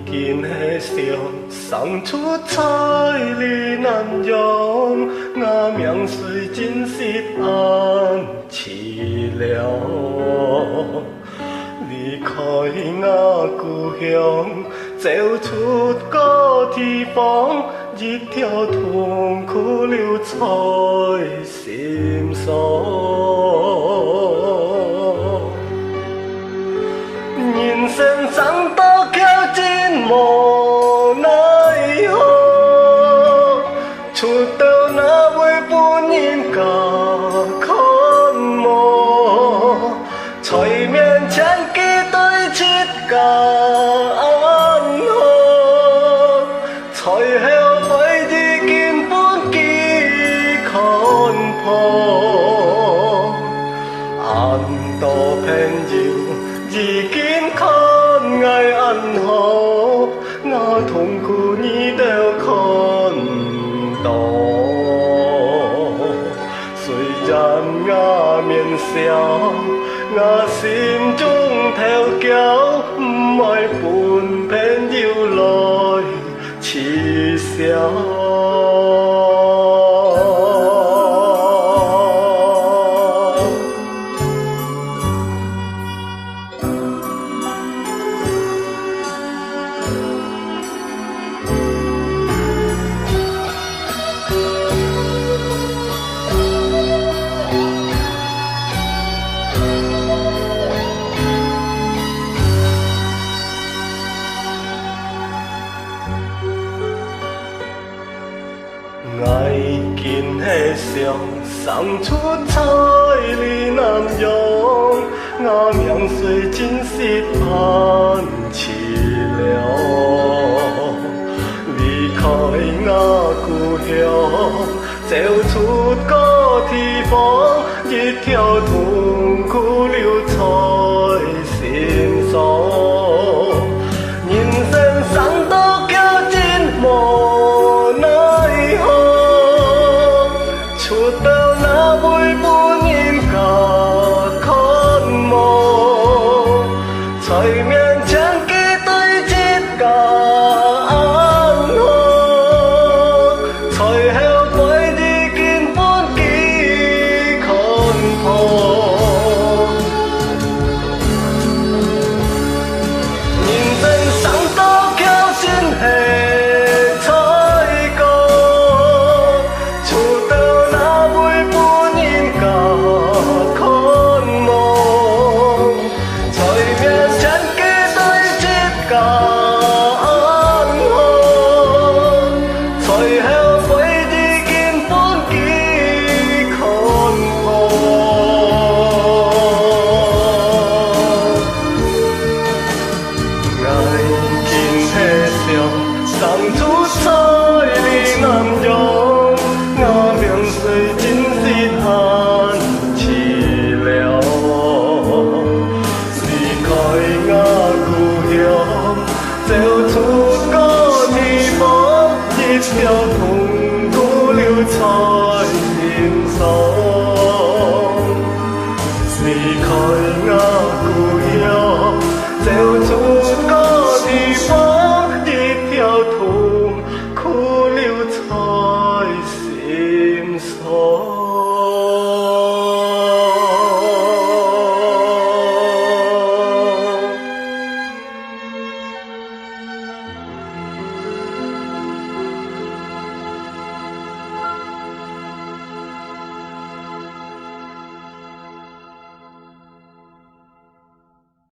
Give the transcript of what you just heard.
见迄上送出彩里南洋，我命虽真是安凄凉。离开我故乡，走出个地方，一条痛苦留在心上。人生上多挑战无奈何，出到那位半人家看无，催眠前几对切假安好，随后对自根本记看破，安多偏要自己。看爱安好，我痛苦你都看到。虽然我面笑，我心中偷叫，不爱半偏要来耻笑。爱见迄上送出彩里南洋，我命虽真是安凄凉。离开我故乡，走出个地方，一条痛苦留在心上。